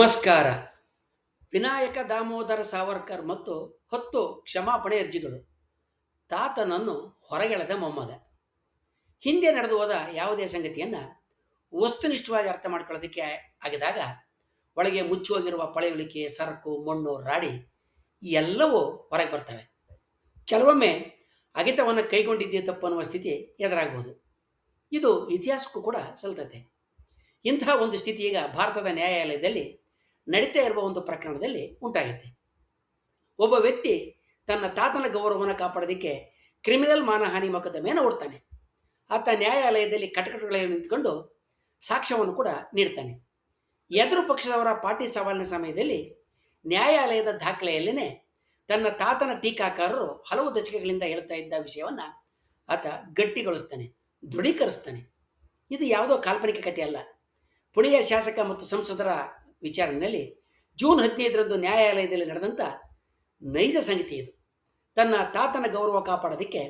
ನಮಸ್ಕಾರ. ವಿನಾಯಕ ದಾಮೋದರ ಸಾವರ್ಕರ್ ಮತ್ತು 10 ಕ್ಷಮಾಪಣೆ ಅರ್ಜಿಗಳು. ತಾತನನ್ನು ಹೊರಗೆಳೆದ ಮೊಮ್ಮಗ. ಹಿಂದೆ ನಡೆದು ಹೋದ ಯಾವುದೇ ಸಂಗತಿಯನ್ನು ವಸ್ತುನಿಷ್ಠವಾಗಿ ಅರ್ಥ ಮಾಡ್ಕೊಳ್ಳೋದಕ್ಕೆ ಆಗಿದಾಗ ಒಳಗೆ ಮುಚ್ಚೋಗಿರುವ ಪಳೆಯುಳಿಕೆ, ಸರಕು, ಮಣ್ಣು, ರಾಡಿ ಎಲ್ಲವೂ ಹೊರಗೆ ಬರ್ತವೆ. ಕೆಲವೊಮ್ಮೆ ಅಗಿತವನ್ನು ಕೈಗೊಂಡಿದ್ದೇ ತಪ್ಪು ಅನ್ನುವ ಸ್ಥಿತಿ ಎದುರಾಗಬಹುದು. ಇದು ಇತಿಹಾಸಕ್ಕೂ ಕೂಡ ಸಲ್ತತೆ. ಇಂತಹ ಒಂದು ಸ್ಥಿತಿ ಈಗ ಭಾರತದ ನ್ಯಾಯಾಲಯದಲ್ಲಿ ನಡೀತಾ ಇರುವ ಒಂದು ಪ್ರಕರಣದಲ್ಲಿ ಉಂಟಾಗುತ್ತೆ. ಒಬ್ಬ ವ್ಯಕ್ತಿ ತನ್ನ ತಾತನ ಗೌರವವನ್ನು ಕಾಪಾಡೋದಕ್ಕೆ ಕ್ರಿಮಿನಲ್ ಮಾನಹಾನಿ ಮೊಕದ್ದಮೆಯನ್ನು ಹೂಡ್ತಾನೆ. ಆತ ನ್ಯಾಯಾಲಯದಲ್ಲಿ ಕಟಕಟಗಳಲ್ಲಿ ನಿಂತ್ಕೊಂಡು ಸಾಕ್ಷ್ಯವನ್ನು ಕೂಡ ನೀಡ್ತಾನೆ. ಎದುರು ಪಕ್ಷದವರ ಪಾರ್ಟಿ ಸವಾಲಿನ ಸಮಯದಲ್ಲಿ ನ್ಯಾಯಾಲಯದ ದಾಖಲೆಯಲ್ಲೇ ತನ್ನ ತಾತನ ಟೀಕಾಕಾರರು ಹಲವು ದಶಕಗಳಿಂದ ಹೇಳ್ತಾ ಇದ್ದ ವಿಷಯವನ್ನು ಆತ ಗಟ್ಟಿಗೊಳಿಸ್ತಾನೆ, ದೃಢೀಕರಿಸ್ತಾನೆ. ಇದು ಯಾವುದೋ ಕಾಲ್ಪನಿಕ ಕಥೆ ಅಲ್ಲ. ಪುಣೆಯ ಶಾಸಕ ಮತ್ತು ಸಂಸದರ ವಿಚಾರಣೆಯಲ್ಲಿ ಜೂನ್ 15ರಂದು ನ್ಯಾಯಾಲಯದಲ್ಲಿ ನಡೆದಂಥ ನೈಜ ಸಂಗತಿ ಇದು. ತನ್ನ ತಾತನ ಗೌರವ ಕಾಪಾಡೋದಕ್ಕೆ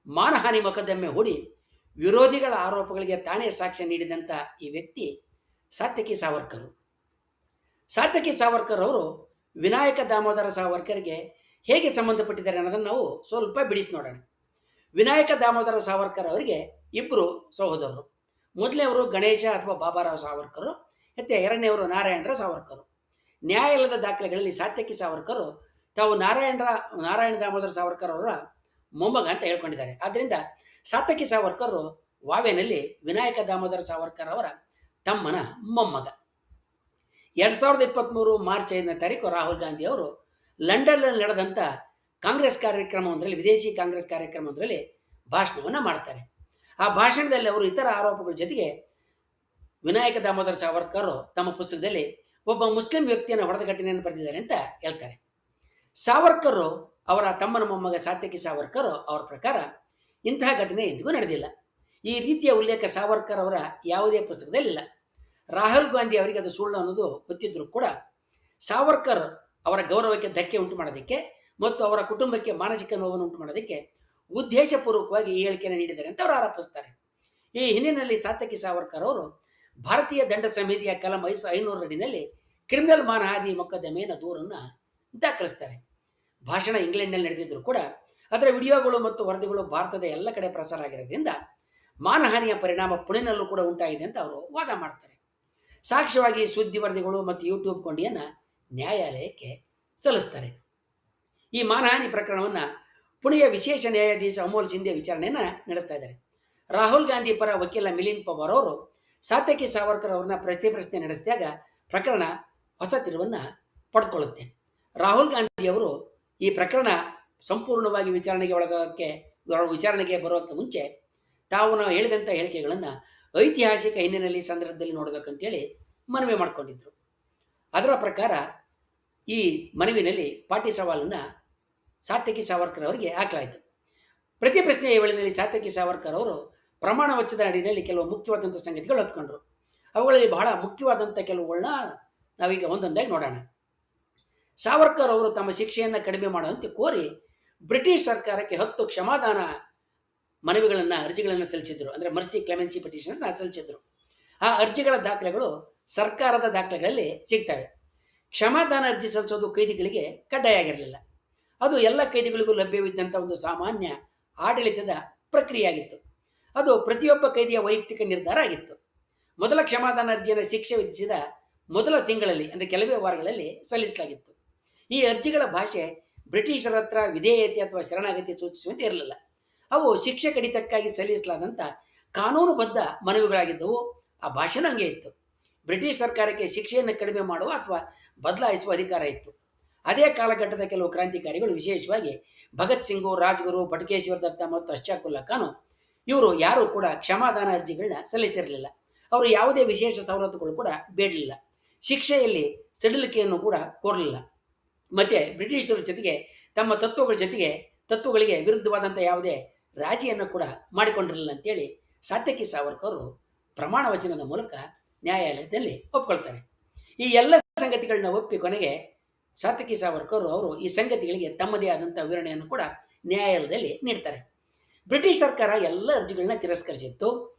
ಮಾನಹಾನಿ ಮೊಕದ್ದಮೆ ಹೂಡಿ ವಿರೋಧಿಗಳ ಆರೋಪಗಳಿಗೆ ತಾನೇ ಸಾಕ್ಷ್ಯ ನೀಡಿದಂಥ ಈ ವ್ಯಕ್ತಿ ಸಾತ್ಯಕಿ ಸಾವರ್ಕರ್. ಸಾತ್ಯಕಿ ಸಾವರ್ಕರ್ ಅವರು ವಿನಾಯಕ ದಾಮೋದರ ಸಾವರ್ಕರ್ಗೆ ಹೇಗೆ ಸಂಬಂಧಪಟ್ಟಿದ್ದಾರೆ ಅನ್ನೋದನ್ನು ನಾವು ಸ್ವಲ್ಪ ಬಿಡಿಸಿ ನೋಡೋಣ. ವಿನಾಯಕ ದಾಮೋದರ ಸಾವರ್ಕರ್ ಅವರಿಗೆ ಇಬ್ಬರು ಸಹೋದರರು. ಮೊದಲನೆಯವರು ಗಣೇಶ ಅಥವಾ ಬಾಬಾರಾವ್ ಸಾವರ್ಕರ್ ಮತ್ತು ಎರಡನೆಯವರು ನಾರಾಯಣರಾವ್ ಸಾವರ್ಕರ್. ನ್ಯಾಯಾಲಯದ ದಾಖಲೆಗಳಲ್ಲಿ ಸಾತ್ಯಕಿ ಸಾವರ್ಕರ್ ತಾವು ನಾರಾಯಣ ದಾಮೋದರ ಸಾವರ್ಕರ್ ಅವರ ಮೊಮ್ಮಗ ಅಂತ ಹೇಳ್ಕೊಂಡಿದ್ದಾರೆ. ಆದ್ದರಿಂದ ಸಾತ್ಯಕಿ ಸಾವರ್ಕರ್ ವಾವೆನಲ್ಲಿ ವಿನಾಯಕ ದಾಮೋದರ ಸಾವರ್ಕರ್ ಅವರ ತಮ್ಮನ ಮೊಮ್ಮಗ. 2023 ಮಾರ್ಚ್ 5ನೇ ತಾರೀಕು ರಾಹುಲ್ ಗಾಂಧಿ ಅವರು ಲಂಡನ್ನಲ್ಲಿ ನಡೆದಂಥ ಕಾಂಗ್ರೆಸ್ ಕಾರ್ಯಕ್ರಮವೊಂದರಲ್ಲಿ, ವಿದೇಶಿ ಕಾಂಗ್ರೆಸ್ ಕಾರ್ಯಕ್ರಮವೊಂದರಲ್ಲಿ ಭಾಷಣವನ್ನು ಮಾಡ್ತಾರೆ. ಆ ಭಾಷಣದಲ್ಲಿ ಅವರು ಇತರ ಆರೋಪಗಳ ಜೊತೆಗೆ ವಿನಾಯಕ ದಾಮೋದರ ಸಾವರ್ಕರ್ ತಮ್ಮ ಪುಸ್ತಕದಲ್ಲಿ ಒಬ್ಬ ಮುಸ್ಲಿಂ ವ್ಯಕ್ತಿಯನ್ನು ಹೊಡೆದ ಘಟನೆಯನ್ನು ಬರೆದಿದ್ದಾರೆ ಅಂತ ಹೇಳ್ತಾರೆ. ಸಾವರ್ಕರ್ ಅವರ ತಮ್ಮನ ಮೊಮ್ಮಗ ಸಾತ್ಯಕಿ ಸಾವರ್ಕರ್ ಅವರ ಪ್ರಕಾರ ಇಂತಹ ಘಟನೆ ಎಂದಿಗೂ ನಡೆದಿಲ್ಲ. ಈ ರೀತಿಯ ಉಲ್ಲೇಖ ಸಾವರ್ಕರ್ ಅವರ ಯಾವುದೇ ಪುಸ್ತಕದಲ್ಲಿಲ್ಲ. ರಾಹುಲ್ ಗಾಂಧಿ ಅವರಿಗೆ ಅದು ಸುಳ್ಳು ಅನ್ನೋದು ಗೊತ್ತಿದ್ದರೂ ಕೂಡ ಸಾವರ್ಕರ್ ಅವರ ಗೌರವಕ್ಕೆ ಧಕ್ಕೆ ಉಂಟು ಮಾಡೋದಕ್ಕೆ ಮತ್ತು ಅವರ ಕುಟುಂಬಕ್ಕೆ ಮಾನಸಿಕ ನೋವನ್ನು ಉಂಟು ಮಾಡೋದಕ್ಕೆ ಉದ್ದೇಶಪೂರ್ವಕವಾಗಿ ಈ ಹೇಳಿಕೆಯನ್ನು ನೀಡಿದ್ದಾರೆ ಅಂತ ಅವರು ಆರೋಪಿಸ್ತಾರೆ. ಈ ಹಿನ್ನೆಲೆಯಲ್ಲಿ ಸಾತ್ಯಕಿ ಸಾವರ್ಕರ್ ಅವರು ಭಾರತೀಯ ದಂಡ ಸಂಹಿತೆಯ ಕಲಂ 500 ಅಡಿನಲ್ಲಿ ಕ್ರಿಮಿನಲ್ ಮಾನಹಾನಿ ಮೊಕದ್ದಮೆಯನ್ನು ದೂರನ್ನು ದಾಖಲಿಸ್ತಾರೆ. ಭಾಷಣ ಇಂಗ್ಲೆಂಡ್ನಲ್ಲಿ ನಡೆದಿದ್ದರೂ ಕೂಡ ಅದರ ವಿಡಿಯೋಗಳು ಮತ್ತು ವರದಿಗಳು ಭಾರತದ ಎಲ್ಲ ಕಡೆ ಪ್ರಸಾರ ಆಗಿರೋದ್ರಿಂದ ಮಾನಹಾನಿಯ ಪರಿಣಾಮ ಪುಣೆನಲ್ಲೂ ಕೂಡ ಉಂಟಾಗಿದೆ ಅಂತ ಅವರು ವಾದ ಮಾಡ್ತಾರೆ. ಸಾಕ್ಷ್ಯವಾಗಿ ಸುದ್ದಿ ವರದಿಗಳು ಮತ್ತು ಯೂಟ್ಯೂಬ್ ಕೊಂಡಿಯನ್ನು ನ್ಯಾಯಾಲಯಕ್ಕೆ ಸಲ್ಲಿಸ್ತಾರೆ. ಈ ಮಾನಹಾನಿ ಪ್ರಕರಣವನ್ನು ಪುಣೆಯ ವಿಶೇಷ ನ್ಯಾಯಾಧೀಶ ಅಮೋಲ್ ಸಿಂಧೆ ವಿಚಾರಣೆಯನ್ನು ನಡೆಸ್ತಾ ಇದ್ದಾರೆ. ರಾಹುಲ್ ಗಾಂಧಿ ಪರ ವಕೀಲ ಮಿಲಿಂದ್ ಪವಾರ್ ಅವರು ಸಾತ್ಯಕಿ ಸಾವರ್ಕರ್ ಅವ್ರನ್ನ ಪ್ರಶ್ನೆ ನಡೆಸಿದಾಗ ಪ್ರಕರಣ ಹೊಸ ತಿರುವನ್ನು ಪಡೆದುಕೊಳ್ಳುತ್ತೆ. ರಾಹುಲ್ ಗಾಂಧಿ ಅವರು ಈ ಪ್ರಕರಣ ಸಂಪೂರ್ಣವಾಗಿ ವಿಚಾರಣೆಗೆ ಬರೋಕ್ಕೆ ಮುಂಚೆ ತಾವು ನಾವು ಹೇಳಿದಂಥ ಹೇಳಿಕೆಗಳನ್ನು ಐತಿಹಾಸಿಕ ಹಿನ್ನೆಲೆಯಲ್ಲಿ ಸಂದರ್ಭದಲ್ಲಿ ನೋಡಬೇಕಂತೇಳಿ ಮನವಿ ಮಾಡಿಕೊಂಡಿದ್ರು. ಅದರ ಪ್ರಕಾರ ಈ ಮನವಿನಲ್ಲಿ ಪಾಟಿ ಸವಾಲನ್ನು ಸಾತ್ಯಕಿ ಸಾವರ್ಕರ್ ಅವರಿಗೆ ಹಾಕಲಾಯಿತು. ಪ್ರಶ್ನೆಯ ವೇಳೆಯಲ್ಲಿ ಸಾತ್ಯಕಿ ಸಾವರ್ಕರ್ ಅವರು ಪ್ರಮಾಣ ವಚನದ ಅಡಿಯಲ್ಲಿ ಕೆಲವು ಮುಖ್ಯವಾದಂಥ ಸಂಗತಿಗಳು ಒಪ್ಕೊಂಡ್ರು. ಅವುಗಳಲ್ಲಿ ಬಹಳ ಮುಖ್ಯವಾದಂಥ ಕೆಲವುಗಳನ್ನ ನಾವೀಗ ಒಂದೊಂದಾಗಿ ನೋಡೋಣ. ಸಾವರ್ಕರ್ ಅವರು ತಮ್ಮ ಶಿಕ್ಷೆಯನ್ನು ಕಡಿಮೆ ಮಾಡುವಂತೆ ಕೋರಿ ಬ್ರಿಟಿಷ್ ಸರ್ಕಾರಕ್ಕೆ 10 ಕ್ಷಮಾದಾನ ಅರ್ಜಿಗಳನ್ನು ಸಲ್ಲಿಸಿದ್ರು. ಅಂದರೆ ಮರ್ಸಿ ಕ್ಲೆಮೆನ್ಸಿ ಪಿಟಿಷನ್ ಸಲ್ಲಿಸಿದ್ರು. ಆ ಅರ್ಜಿಗಳ ದಾಖಲೆಗಳು ಸರ್ಕಾರದ ದಾಖಲೆಗಳಲ್ಲಿ ಸಿಗ್ತವೆ. ಕ್ಷಮಾದಾನ ಅರ್ಜಿ ಸಲ್ಲಿಸೋದು ಕೈದಿಗಳಿಗೆ ಕಡ್ಡಾಯ ಆಗಿರಲಿಲ್ಲ. ಅದು ಎಲ್ಲ ಕೈದಿಗಳಿಗೂ ಲಭ್ಯವಿದ್ದಂಥ ಒಂದು ಸಾಮಾನ್ಯ ಆಡಳಿತದ ಪ್ರಕ್ರಿಯೆ ಆಗಿತ್ತು. ಅದು ಪ್ರತಿಯೊಬ್ಬ ಕೈದಿಯ ವೈಯಕ್ತಿಕ ನಿರ್ಧಾರ ಆಗಿತ್ತು. ಮೊದಲ ಕ್ಷಮಾದಾನ ಅರ್ಜಿಯನ್ನು ಶಿಕ್ಷೆ ವಿಧಿಸಿದ ಮೊದಲ ತಿಂಗಳಲ್ಲಿ, ಅಂದರೆ ಕೆಲವೇ ವಾರಗಳಲ್ಲಿ ಸಲ್ಲಿಸಲಾಗಿತ್ತು. ಈ ಅರ್ಜಿಗಳ ಭಾಷೆ ಬ್ರಿಟಿಷರ ಹತ್ರ ವಿಧೇಯತೆ ಅಥವಾ ಶರಣಾಗತಿ ಸೂಚಿಸುವಂತೆ ಇರಲಿಲ್ಲ. ಅವು ಶಿಕ್ಷೆ ಕಡಿತಕ್ಕಾಗಿ ಸಲ್ಲಿಸಲಾದಂಥ ಕಾನೂನುಬದ್ಧ ಮನವಿಗಳಾಗಿದ್ದವು. ಆ ಭಾಷೆನೂ ಹಂಗೆ ಇತ್ತು. ಬ್ರಿಟಿಷ್ ಸರ್ಕಾರಕ್ಕೆ ಶಿಕ್ಷೆಯನ್ನು ಕಡಿಮೆ ಮಾಡುವ ಅಥವಾ ಬದಲಾಯಿಸುವ ಅಧಿಕಾರ ಇತ್ತು. ಅದೇ ಕಾಲಘಟ್ಟದ ಕೆಲವು ಕ್ರಾಂತಿಕಾರಿಗಳು, ವಿಶೇಷವಾಗಿ ಭಗತ್ ಸಿಂಗು, ರಾಜ್ಗುರು, ಬಟುಕೇಶ್ವರ ದತ್ತ ಮತ್ತು ಅಶ್ಫಾಕುಲ್ಲಾ ಖಾನ್, ಇವರು ಯಾರೂ ಕೂಡ ಕ್ಷಮಾದಾನ ಅರ್ಜಿಗಳನ್ನ ಸಲ್ಲಿಸಿರಲಿಲ್ಲ. ಅವರು ಯಾವುದೇ ವಿಶೇಷ ಸವಲತ್ತುಗಳು ಕೂಡ ಬೇಡಲಿಲ್ಲ. ಶಿಕ್ಷೆಯಲ್ಲಿ ಸಡಿಲಿಕೆಯನ್ನು ಕೂಡ ಕೋರಲಿಲ್ಲ. ಮತ್ತು ಬ್ರಿಟಿಷರ ಜೊತೆಗೆ ತಮ್ಮ ತತ್ವಗಳಿಗೆ ವಿರುದ್ಧವಾದಂಥ ಯಾವುದೇ ರಾಜಿಯನ್ನು ಕೂಡ ಮಾಡಿಕೊಂಡಿರಲಿಲ್ಲ ಅಂತೇಳಿ ಸಾತ್ಯಕಿ ಸಾವರ್ಕರ್ ಪ್ರಮಾಣ ವಚನದ ಮೂಲಕ ನ್ಯಾಯಾಲಯದಲ್ಲಿ ಒಪ್ಕೊಳ್ತಾರೆ. ಈ ಎಲ್ಲ ಸಂಗತಿಗಳನ್ನ ಒಪ್ಪಿ ಕೊನೆಗೆ ಸಾತ್ಯಕಿ ಸಾವರ್ಕರ್ ಅವರು ಈ ಸಂಗತಿಗಳಿಗೆ ತಮ್ಮದೇ ಆದಂಥ ವಿವರಣೆಯನ್ನು ಕೂಡ ನ್ಯಾಯಾಲಯದಲ್ಲಿ ನೀಡ್ತಾರೆ. ಬ್ರಿಟಿಷ್ ಸರ್ಕಾರ ಎಲ್ಲ ಅರ್ಜಿಗಳನ್ನ ತಿರಸ್ಕರಿಸಿತ್ತು.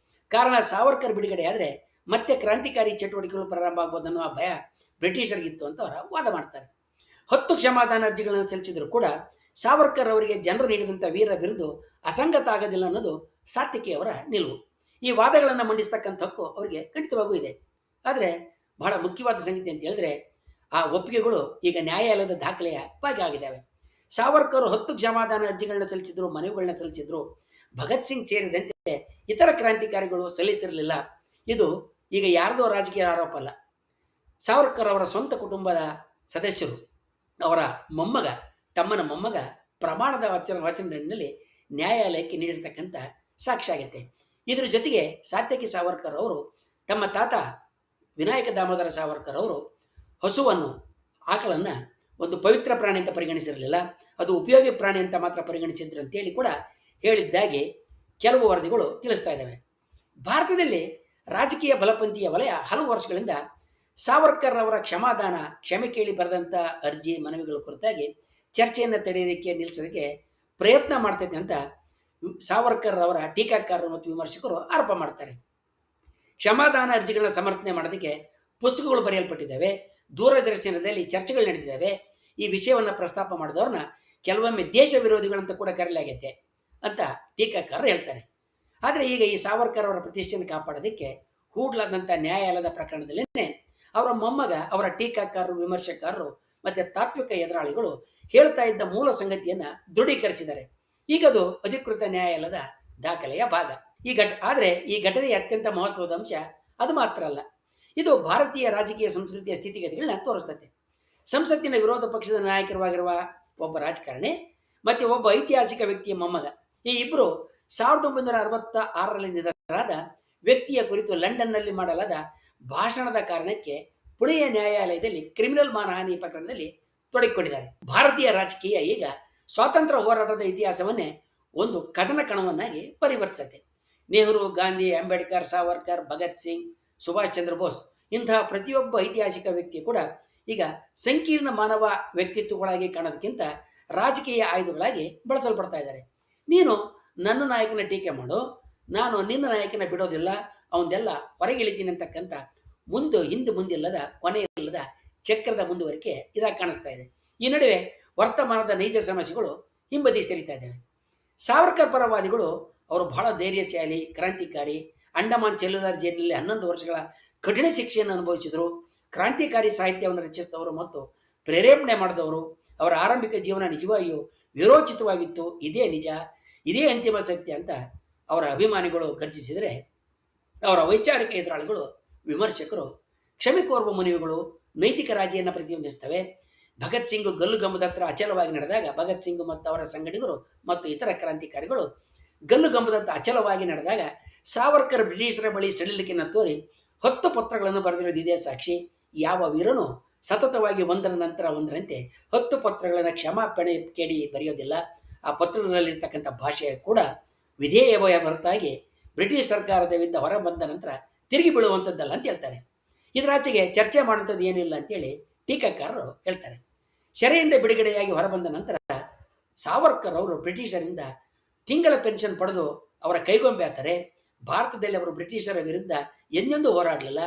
ಕಾರಣ ಸಾವರ್ಕರ್ ಬಿಡುಗಡೆ ಆದರೆ ಮತ್ತೆ ಕ್ರಾಂತಿಕಾರಿ ಚಟುವಟಿಕೆಗಳು ಪ್ರಾರಂಭ ಆಗ್ಬೋದನ್ನೋ ಭಯ ಬ್ರಿಟಿಷರಿಗಿತ್ತು ಅಂತ ಅವರ ವಾದ ಮಾಡ್ತಾರೆ. 10 ಕ್ಷಮಾದಾನ ಅರ್ಜಿಗಳನ್ನು ಸಲ್ಲಿಸಿದ್ರು ಕೂಡ ಸಾವರ್ಕರ್ ಅವರಿಗೆ ಜನರು ನೀಡಿದಂಥ ವೀರ ಬಿರುದು ಅಸಂಗತ ಆಗೋದಿಲ್ಲ ಅನ್ನೋದು ಸಾತ್ವಿಕಿಯವರ ನಿಲುವು. ಈ ವಾದಗಳನ್ನು ಮಂಡಿಸ್ತಕ್ಕಂಥ ಹಕ್ಕು ಅವರಿಗೆ ಖಂಡಿತವಾಗೂ ಇದೆ. ಆದರೆ ಬಹಳ ಮುಖ್ಯವಾದ ಸಂಗತಿ ಅಂತ ಹೇಳಿದ್ರೆ ಆ ಒಪ್ಪಿಗೆಗಳು ಈಗ ನ್ಯಾಯಾಲಯದ ದಾಖಲೆಯ ಭಾಗ ಆಗಿದ್ದಾವೆ. ಸಾವರ್ಕರ್ 10 ಕ್ಷಮಾದಾನ ಅರ್ಜಿಗಳನ್ನ ಸಲ್ಲಿಸಿದ್ರು, ಮನವಿಗಳನ್ನ ಸಲ್ಲಿಸಿದ್ರು. ಭಗತ್ ಸಿಂಗ್ ಸೇರಿದಂತೆ ಇತರ ಕ್ರಾಂತಿಕಾರಿಗಳು ಸಲ್ಲಿಸಿರಲಿಲ್ಲ. ಇದು ಈಗ ಯಾರದೋ ರಾಜಕೀಯ ಆರೋಪ ಅಲ್ಲ. ಸಾವರ್ಕರ್ ಅವರ ಸ್ವಂತ ಕುಟುಂಬದ ಸದಸ್ಯರು, ಅವರ ಮೊಮ್ಮಗ, ತಮ್ಮನ ಮೊಮ್ಮಗ ಪ್ರಮಾಣದ ವಚನದಲ್ಲಿ ನ್ಯಾಯಾಲಯಕ್ಕೆ ನೀಡಿರ್ತಕ್ಕಂಥ ಸಾಕ್ಷಿ ಆಗುತ್ತೆ. ಇದರ ಜೊತೆಗೆ ಸಾತ್ಯಕಿ ಸಾವರ್ಕರ್ ಅವರು ತಮ್ಮ ತಾತ ವಿನಾಯಕ ದಾಮೋದರ ಸಾವರ್ಕರ್ ಅವರು ಹಸುವನ್ನು, ಆಕಳನ್ನು ಒಂದು ಪವಿತ್ರ ಪ್ರಾಣಿ ಅಂತ ಪರಿಗಣಿಸಿರಲಿಲ್ಲ, ಅದು ಉಪಯೋಗಿ ಪ್ರಾಣಿ ಅಂತ ಮಾತ್ರ ಪರಿಗಣಿಸಿದ್ರು ಅಂತೇಳಿ ಕೂಡ ಹೇಳಿದ್ದಾಗಿ ಕೆಲವು ವರದಿಗಳು ತಿಳಿಸ್ತಾ ಇದ್ದಾವೆ. ಭಾರತದಲ್ಲಿ ರಾಜಕೀಯ ಬಲಪಂಥೀಯ ವಲಯ ಹಲವು ವರ್ಷಗಳಿಂದ ಸಾವರ್ಕರ್ ಅವರ ಕ್ಷಮಾದಾನ, ಕ್ಷಮೆ ಕೇಳಿ ಬರೆದಂಥ ಅರ್ಜಿ, ಮನವಿಗಳ ಕುರಿತಾಗಿ ಚರ್ಚೆಯನ್ನು ತಡೆಯೋದಕ್ಕೆ, ನಿಲ್ಲಿಸೋದಕ್ಕೆ ಪ್ರಯತ್ನ ಮಾಡ್ತೈತೆ ಅಂತ ಸಾವರ್ಕರ್ ಅವರ ಟೀಕಾಕಾರರು ಮತ್ತು ವಿಮರ್ಶಕರು ಆರೋಪ ಮಾಡ್ತಾರೆ. ಕ್ಷಮಾದಾನ ಅರ್ಜಿಗಳನ್ನ ಸಮರ್ಥನೆ ಮಾಡೋದಕ್ಕೆ ಪುಸ್ತಕಗಳು ಬರೆಯಲ್ಪಟ್ಟಿದ್ದಾವೆ, ದೂರದರ್ಶನದಲ್ಲಿ ಚರ್ಚೆಗಳು ನಡೆದಿದ್ದಾವೆ. ಈ ವಿಷಯವನ್ನು ಪ್ರಸ್ತಾಪ ಮಾಡಿದವ್ರನ್ನ ಕೆಲವೊಮ್ಮೆ ದೇಶ ವಿರೋಧಿಗಳಂತ ಕೂಡ ಕರೆಯಲಾಗೈತೆ ಅಂತ ಟೀಕಾಕಾರರು ಹೇಳ್ತಾರೆ. ಆದರೆ ಈಗ ಈ ಸಾವರ್ಕರ್ ಅವರ ಪ್ರತಿಷ್ಠೆಯನ್ನು ಕಾಪಾಡೋದಕ್ಕೆ ಹೂಡ್ಲಾದಂಥ ನ್ಯಾಯಾಲಯದ ಪ್ರಕರಣದಲ್ಲೇ ಅವರ ಮೊಮ್ಮಗ, ಅವರ ಟೀಕಾಕಾರರು, ವಿಮರ್ಶಕರು ಮತ್ತು ತಾತ್ವಿಕ ಎದುರಾಳಿಗಳು ಹೇಳ್ತಾ ಇದ್ದ ಮೂಲ ಸಂಗತಿಯನ್ನು ದೃಢೀಕರಿಸಿದ್ದಾರೆ. ಈಗ ಅದು ಅಧಿಕೃತ ನ್ಯಾಯಾಲಯದ ದಾಖಲೆಯ ಭಾಗ. ಆದರೆ ಈ ಘಟನೆಯ ಅತ್ಯಂತ ಮಹತ್ವದ ಅಂಶ ಅದು ಮಾತ್ರ ಅಲ್ಲ, ಇದು ಭಾರತೀಯ ರಾಜಕೀಯ ಸಂಸ್ಕೃತಿಯ ಸ್ಥಿತಿಗತಿಗಳನ್ನ ತೋರಿಸ್ತದೆ. ಸಂಸತ್ತಿನ ವಿರೋಧ ಪಕ್ಷದ ನಾಯಕರಾಗಿರುವ ಒಬ್ಬ ರಾಜಕಾರಣಿ ಮತ್ತು ಒಬ್ಬ ಐತಿಹಾಸಿಕ ವ್ಯಕ್ತಿಯ ಮೊಮ್ಮಗ, ಈ ಇಬ್ಬರು 1966ರಲ್ಲಿ ನಿಧನರಾದ ವ್ಯಕ್ತಿಯ ಕುರಿತು ಲಂಡನ್ನಲ್ಲಿ ಮಾಡಲಾದ ಭಾಷಣದ ಕಾರಣಕ್ಕೆ ಪುಣೆಯ ನ್ಯಾಯಾಲಯದಲ್ಲಿ ಕ್ರಿಮಿನಲ್ ಮಾನಹಾನಿ ಪ್ರಕರಣದಲ್ಲಿ ತೊಡಗಿಕೊಂಡಿದ್ದಾರೆ. ಭಾರತೀಯ ರಾಜಕೀಯ ಈಗ ಸ್ವಾತಂತ್ರ್ಯ ಹೋರಾಟದ ಇತಿಹಾಸವನ್ನೇ ಒಂದು ಕದನ ಕಣವನ್ನಾಗಿ ಪರಿವರ್ತಿಸುತ್ತೆ. ನೆಹರು, ಗಾಂಧಿ, ಅಂಬೇಡ್ಕರ್, ಸಾವರ್ಕರ್, ಭಗತ್ ಸಿಂಗ್, ಸುಭಾಷ್ ಚಂದ್ರ ಬೋಸ್ ಇಂತಹ ಪ್ರತಿಯೊಬ್ಬ ಐತಿಹಾಸಿಕ ವ್ಯಕ್ತಿ ಕೂಡ ಈಗ ಸಂಕೀರ್ಣ ಮಾನವ ವ್ಯಕ್ತಿತ್ವಗಳಾಗಿ ಕಾಣೋದಕ್ಕಿಂತ ರಾಜಕೀಯ ಆಯುಧಗಳಾಗಿ ಬಳಸಲ್ಪಡ್ತಾ ಇದ್ದಾರೆ. ನೀನು ನನ್ನ ನಾಯಕನ ಟೀಕೆ ಮಾಡು, ನಾನು ನಿನ್ನ ನಾಯಕನ ಬಿಡೋದಿಲ್ಲ, ಅವನ್ನೆಲ್ಲ ಹೊರಗಿಳಿತೀನಿ ಅಂತಕ್ಕಂಥ ಹಿಂದೆ ಮುಂದಿಲ್ಲದ, ಕೊನೆಯಿಲ್ಲದ ಚಕ್ರದ ಮುಂದುವರಿಕೆ ಇದಾಗಿ ಕಾಣಿಸ್ತಾ ಇದೆ. ಈ ನಡುವೆ ವರ್ತಮಾನದ ನೈಜ ಸಮಸ್ಯೆಗಳು ಹಿಂಬದಿ ಸರಿತಾ ಇದ್ದಾವೆ. ಸಾವರ್ಕರ್ ಪರವಾದಿಗಳು ಅವರು ಬಹಳ ಧೈರ್ಯಶಾಲಿ, ಕ್ರಾಂತಿಕಾರಿ, ಅಂಡಮಾನ್ ಸೆಲ್ಯುಲರ್ ಜೈಲಿನಲ್ಲಿ 11 ವರ್ಷಗಳ ಕಠಿಣ ಶಿಕ್ಷೆಯನ್ನು ಅನುಭವಿಸಿದರು, ಕ್ರಾಂತಿಕಾರಿ ಸಾಹಿತ್ಯವನ್ನು ರಚಿಸಿದವರು ಮತ್ತು ಪ್ರೇರೇಪಣೆ ಮಾಡಿದವರು. ಅವರ ಆರಂಭಿಕ ಜೀವನ ನಿಜವಾಗಿಯೂ ವಿರೋಚಿತವಾಗಿತ್ತು, ಇದೇ ನಿಜ, ಇದೇ ಅಂತಿಮ ಸತ್ಯ ಅಂತ ಅವರ ಅಭಿಮಾನಿಗಳು ಗರ್ಜಿಸಿದರೆ, ಅವರ ವೈಚಾರಿಕ ಎದುರಾಳಿಗಳು, ವಿಮರ್ಶಕರು ಕ್ಷಮೆ ಕೋರುವ ಮನವಿಗಳು ನೈತಿಕ ರಾಜಿಯನ್ನು ಪ್ರತಿಬಿಂಬಿಸುತ್ತವೆ. ಭಗತ್ ಸಿಂಗ್ ಗಲ್ಲುಗಂಬದ ಹತ್ರ ಅಚಲವಾಗಿ ನಡೆದಾಗ ಭಗತ್ ಸಿಂಗ್ ಮತ್ತು ಅವರ ಸಂಗಡಿಗರು ಮತ್ತು ಇತರ ಕ್ರಾಂತಿಕಾರಿಗಳು ಗಲ್ಲುಗಂಬದಂತ ಅಚಲವಾಗಿ ನಡೆದಾಗ ಸಾವರ್ಕರ್ ಬ್ರಿಟಿಷರ ಬಳಿ ಸಡಿಲಿಕೆಯನ್ನು ತೋರಿ 10 ಪತ್ರಗಳನ್ನು ಬರೆದಿರೋದು ಇದೇ ಸಾಕ್ಷಿ. ಯಾವ ವೀರನು ಸತತವಾಗಿ ಒಂದರ ನಂತರ ಒಂದರಂತೆ 10 ಪತ್ರಗಳನ್ನು ಕ್ಷಮಾಪಣೆ ಕೇಳಿ ಬರೆಯೋದಿಲ್ಲ. ಆ ಪತ್ರಗಳಲ್ಲಿರ್ತಕ್ಕಂಥ ಭಾಷೆ ಕೂಡ ವಿಧೇಯ ಹೊರತಾಗಿ ಬ್ರಿಟಿಷ್ ಸರ್ಕಾರದ ವಿರುದ್ಧ ಹೊರ ಬಂದ ನಂತರ ತಿರುಗಿ ಬೀಳುವಂಥದ್ದಲ್ಲ ಅಂತ ಹೇಳ್ತಾರೆ. ಇದರಾಚೆಗೆ ಚರ್ಚೆ ಮಾಡುವಂಥದ್ದು ಏನಿಲ್ಲ ಅಂತೇಳಿ ಟೀಕಾಕಾರರು ಹೇಳ್ತಾರೆ. ಸೆರೆಯಿಂದ ಬಿಡುಗಡೆಯಾಗಿ ಹೊರಬಂದ ನಂತರ ಸಾವರ್ಕರ್ ಅವರು ಬ್ರಿಟಿಷರಿಂದ ತಿಂಗಳ ಪೆನ್ಷನ್ ಪಡೆದು ಅವರ ಕೈಗೊಂಬೆ ಆಗ್ತಾರೆ. ಭಾರತದಲ್ಲಿ ಅವರು ಬ್ರಿಟಿಷರ ವಿರುದ್ಧ ಎಂದೆಂದೂ ಹೋರಾಡಲಿಲ್ಲ.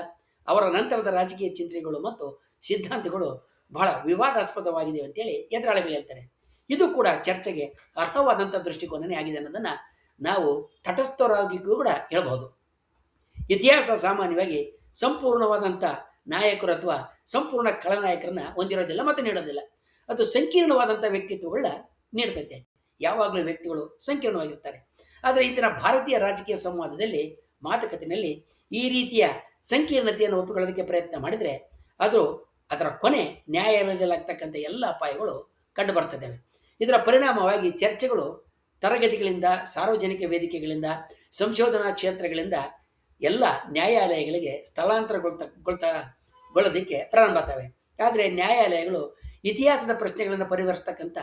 ಅವರ ನಂತರದ ರಾಜಕೀಯ ಚಿಂತನೆಗಳು ಮತ್ತು ಸಿದ್ಧಾಂತಗಳು ಬಹಳ ವಿವಾದಾಸ್ಪದವಾಗಿದೆ ಅಂತೇಳಿ ಎದುರಾಳಿಗಳು ಹೇಳ್ತಾರೆ. ಇದು ಕೂಡ ಚರ್ಚೆಗೆ ಅರ್ಹವಾದಂಥ ದೃಷ್ಟಿಕೋನನೇ ಆಗಿದೆ ಅನ್ನೋದನ್ನು ನಾವು ತಟಸ್ಥರಾಗಿ ಕೂಡ ಹೇಳ್ಬೋದು. ಇತಿಹಾಸ ಸಾಮಾನ್ಯವಾಗಿ ಸಂಪೂರ್ಣವಾದಂಥ ನಾಯಕರು ಅಥವಾ ಸಂಪೂರ್ಣ ಖಳನಾಯಕರನ್ನ ಹೊಂದಿರೋದಿಲ್ಲ ಮತ್ತು ನೀಡೋದಿಲ್ಲ. ಅದು ಸಂಕೀರ್ಣವಾದಂಥ ವ್ಯಕ್ತಿತ್ವಗಳನ್ನ ನೀಡ್ತೈತೆ. ಯಾವಾಗಲೂ ವ್ಯಕ್ತಿಗಳು ಸಂಕೀರ್ಣವಾಗಿರ್ತಾರೆ. ಆದರೆ ಇಂದಿನ ಭಾರತೀಯ ರಾಜಕೀಯ ಸಂವಾದದಲ್ಲಿ, ಮಾತುಕತೆಯಲ್ಲಿ ಈ ರೀತಿಯ ಸಂಕೀರ್ಣತೆಯನ್ನು ಒಪ್ಪಿಕೊಳ್ಳೋದಕ್ಕೆ ಪ್ರಯತ್ನ ಮಾಡಿದರೆ ಅದರ ಕೊನೆ ನ್ಯಾಯಾಲಯದಲ್ಲಾಗ್ತಕ್ಕಂಥ ಎಲ್ಲ ಅಪಾಯಗಳು ಕಂಡು ಬರ್ತವೆ. ಇದರ ಪರಿಣಾಮವಾಗಿ ಚರ್ಚೆಗಳು ತರಗತಿಗಳಿಂದ, ಸಾರ್ವಜನಿಕ ವೇದಿಕೆಗಳಿಂದ, ಸಂಶೋಧನಾ ಕ್ಷೇತ್ರಗಳಿಂದ ಎಲ್ಲ ನ್ಯಾಯಾಲಯಗಳಿಗೆ ಸ್ಥಳಾಂತರಗೊಳ್ಳೋದಕ್ಕೆ ಪ್ರಾರಂಭ ಆಗ್ತವೆ. ಆದರೆ ನ್ಯಾಯಾಲಯಗಳು ಇತಿಹಾಸದ ಪ್ರಶ್ನೆಗಳನ್ನು ಪರಿಹರಿಸ್ತಕ್ಕಂಥ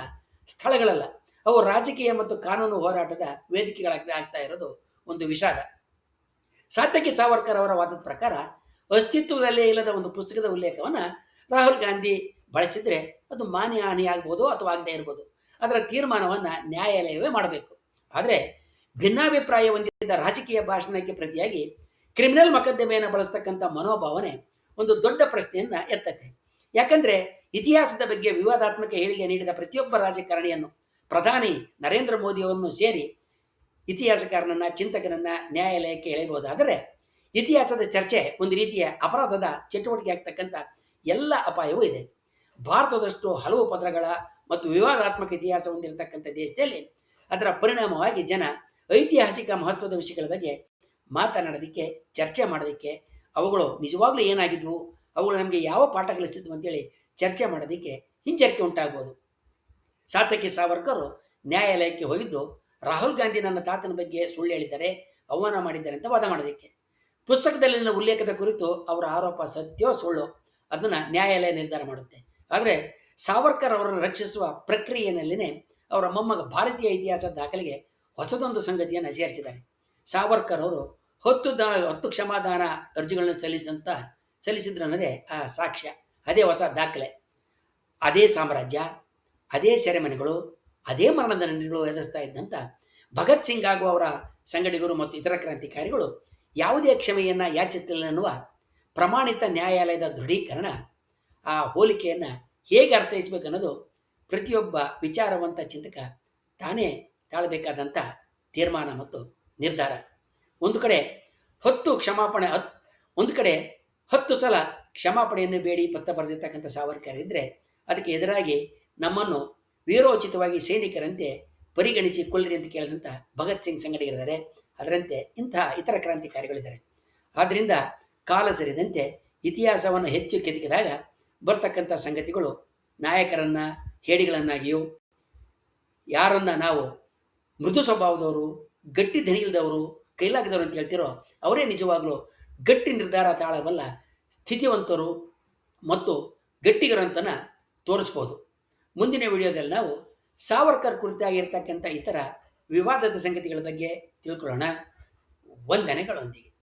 ಸ್ಥಳಗಳಲ್ಲ. ಅವು ರಾಜಕೀಯ ಮತ್ತು ಕಾನೂನು ಹೋರಾಟದ ವೇದಿಕೆಗಳಾಗ್ತಾ ಇರೋದು ಒಂದು ವಿಷಾದ. ಸಾತ್ಯಕಿ ಸಾವರ್ಕರ್ ಅವರ ವಾದದ ಪ್ರಕಾರ ಅಸ್ತಿತ್ವದಲ್ಲೇ ಇಲ್ಲದ ಒಂದು ಪುಸ್ತಕದ ಉಲ್ಲೇಖವನ್ನು ರಾಹುಲ್ ಗಾಂಧಿ ಬಳಸಿದರೆ ಅದು ಮಾನ್ಯಹಾನಿ ಆಗ್ಬೋದು ಅಥವಾ ಆಗದೇ ಇರ್ಬೋದು. ಅದರ ತೀರ್ಮಾನವನ್ನು ನ್ಯಾಯಾಲಯವೇ ಮಾಡಬೇಕು. ಆದರೆ ಭಿನ್ನಾಭಿಪ್ರಾಯ ಹೊಂದಿದ್ದ ರಾಜಕೀಯ ಭಾಷಣಕ್ಕೆ ಪ್ರತಿಯಾಗಿ ಕ್ರಿಮಿನಲ್ ಮೊಕದ್ದಮೆಯನ್ನು ಬಳಸ್ತಕ್ಕಂಥ ಮನೋಭಾವನೆ ಒಂದು ದೊಡ್ಡ ಪ್ರಶ್ನೆಯನ್ನು ಎತ್ತತ್ತೆ. ಯಾಕಂದರೆ ಇತಿಹಾಸದ ಬಗ್ಗೆ ವಿವಾದಾತ್ಮಕ ಹೇಳಿಕೆ ನೀಡಿದ ಪ್ರತಿಯೊಬ್ಬ ರಾಜಕಾರಣಿಯನ್ನು ಪ್ರಧಾನಿ ನರೇಂದ್ರ ಮೋದಿಯವರನ್ನು ಸೇರಿ ಇತಿಹಾಸಕಾರನನ್ನು ಚಿಂತಕನನ್ನು ನ್ಯಾಯಾಲಯಕ್ಕೆ ಎಳೆಯಬಹುದಾದರೆ ಇತಿಹಾಸದ ಚರ್ಚೆ ಒಂದು ರೀತಿಯ ಅಪರಾಧದ ಚಟುವಟಿಕೆ ಆಗ್ತಕ್ಕಂಥ ಎಲ್ಲ ಅಪಾಯವೂ ಇದೆ. ಭಾರತದಷ್ಟು ಹಲವು ಪದರಗಳ ಮತ್ತು ವಿವಾದಾತ್ಮಕ ಇತಿಹಾಸ ಹೊಂದಿರತಕ್ಕಂಥ ದೇಶದಲ್ಲಿ ಅದರ ಪರಿಣಾಮವಾಗಿ ಜನ ಐತಿಹಾಸಿಕ ಮಹತ್ವದ ವಿಷಯಗಳ ಬಗ್ಗೆ ಮಾತನಾಡೋದಕ್ಕೆ, ಚರ್ಚೆ ಮಾಡೋದಕ್ಕೆ, ಅವುಗಳು ನಿಜವಾಗ್ಲೂ ಏನಾಗಿದ್ವು, ಅವುಗಳು ನಮಗೆ ಯಾವ ಪಾಠ ಕಲಿಸ್ತಿದ್ವು ಅಂತೇಳಿ ಚರ್ಚೆ ಮಾಡೋದಕ್ಕೆ ಹಿಂಜರಿಕೆ ಉಂಟಾಗ್ಬೋದು. ಸಾತಕಿ ಸಾವರ್ಕರ್ ನ್ಯಾಯಾಲಯಕ್ಕೆ ಹೋಗಿದ್ದು ರಾಹುಲ್ ಗಾಂಧಿ ನನ್ನ ತಾತನ ಬಗ್ಗೆ ಸುಳ್ಳು ಹೇಳಿದ್ದಾರೆ, ಅವಮಾನ ಮಾಡಿದ್ದಾರೆ ಅಂತ ವಾದ ಮಾಡೋದಕ್ಕೆ. ಪುಸ್ತಕದಲ್ಲಿನ ಉಲ್ಲೇಖದ ಕುರಿತು ಅವರ ಆರೋಪ ಸತ್ಯವೋ ಸುಳ್ಳು ಅದನ್ನು ನ್ಯಾಯಾಲಯ ನಿರ್ಧಾರ ಮಾಡುತ್ತೆ. ಆದರೆ ಸಾವರ್ಕರ್ ಅವರನ್ನು ರಕ್ಷಿಸುವ ಪ್ರಕ್ರಿಯೆಯಲ್ಲಿನೇ ಅವರ ಮೊಮ್ಮಗ ಭಾರತೀಯ ಇತಿಹಾಸ ದಾಖಲೆಗೆ ಹೊಸದೊಂದು ಸಂಗತಿಯನ್ನು ಸೇರಿಸಿದ್ದಾರೆ. ಸಾವರ್ಕರ್ ಅವರು 10 ಕ್ಷಮಾದಾನ ಅರ್ಜಿಗಳನ್ನು ಸಲ್ಲಿಸಿದ್ರು ಅನ್ನೋದೇ ಆ ಸಾಕ್ಷ್ಯ, ಅದೇ ಹೊಸ ದಾಖಲೆ. ಅದೇ ಸಾಮ್ರಾಜ್ಯ, ಅದೇ ಸೆರೆಮನೆಗಳು, ಅದೇ ಮರಣದಂಡನೆಗಳು ಎದುರಿಸ್ತಾ ಇದ್ದಂಥ ಭಗತ್ ಸಿಂಗ್ ಹಾಗೂ ಅವರ ಸಂಗಡಿಗರು ಮತ್ತು ಇತರ ಕ್ರಾಂತಿಕಾರಿಗಳು ಯಾವುದೇ ಕ್ಷಮೆಯನ್ನು ಯಾಚಿಸಲಿಲ್ಲ ಅನ್ನುವ ಪ್ರಮಾಣಿತ ನ್ಯಾಯಾಲಯದ ದೃಢೀಕರಣ ಆ ಹೋಲಿಕೆಯನ್ನು ಹೇಗೆ ಅರ್ಥೈಸಬೇಕು ಅನ್ನೋದು ಪ್ರತಿಯೊಬ್ಬ ವಿಚಾರವಂತ ಚಿಂತಕ ತಾನೇ ತಾಳಬೇಕಾದಂಥ ತೀರ್ಮಾನ ಮತ್ತು ನಿರ್ಧಾರ. ಒಂದು ಕಡೆ 10 ಸಲ ಕ್ಷಮಾಪಣೆಯನ್ನು ಬೇಡಿ ಪತ್ರ ಬರೆದಿರ್ತಕ್ಕಂಥ ಸಾವರ್ಕರ್ ಇದ್ದರೆ ಅದಕ್ಕೆ ಎದುರಾಗಿ ನಮ್ಮನ್ನು ವೀರೋಚಿತವಾಗಿ ಸೈನಿಕರಂತೆ ಪರಿಗಣಿಸಿ ಕೊಲ್ಲಿರಿ ಅಂತ ಕೇಳಿದಂಥ ಭಗತ್ ಸಿಂಗ್ ಸಂಗಡಿಗರಿದ್ದಾರೆ. ಅದರಂತೆ ಇಂತಹ ಇತರ ಕ್ರಾಂತಿಕಾರಿಗಳಿದ್ದಾರೆ. ಆದ್ದರಿಂದ ಕಾಲ ಸರಿದಂತೆ ಇತಿಹಾಸವನ್ನು ಹೆಚ್ಚು ಕೆದಕಿದಾಗ ಬರ್ತಕ್ಕಂಥ ಸಂಗತಿಗಳು ನಾಯಕರನ್ನು ಹೇಡಿಗಳನ್ನಾಗಿಯೂ, ಯಾರನ್ನು ನಾವು ಮೃದು ಸ್ವಭಾವದವರು, ಗಟ್ಟಿ ದನಿಯಿಲ್ದವರು, ಕೈಲಾಗದವರು ಅಂತ ಹೇಳ್ತಿರೋ ಅವರೇ ನಿಜವಾಗಲೂ ಗಟ್ಟಿ ನಿರ್ಧಾರ ತಾಳಬಲ್ಲ ಸ್ಥಿತಿವಂತರು ಮತ್ತು ಗಟ್ಟಿಗರು ಅಂತನ ತೋರಿಸ್ಬೋದು. ಮುಂದಿನ ವಿಡಿಯೋದಲ್ಲಿ ನಾವು ಸಾವರ್ಕರ್ ಕುರಿತಾಗಿರ್ತಕ್ಕಂಥ ಇತರ ವಿವಾದದ ಸಂಗತಿಗಳ ಬಗ್ಗೆ ತಿಳ್ಕೊಳ್ಳೋಣ. ವಂದನೆಗಳೊಂದಿಗೆ.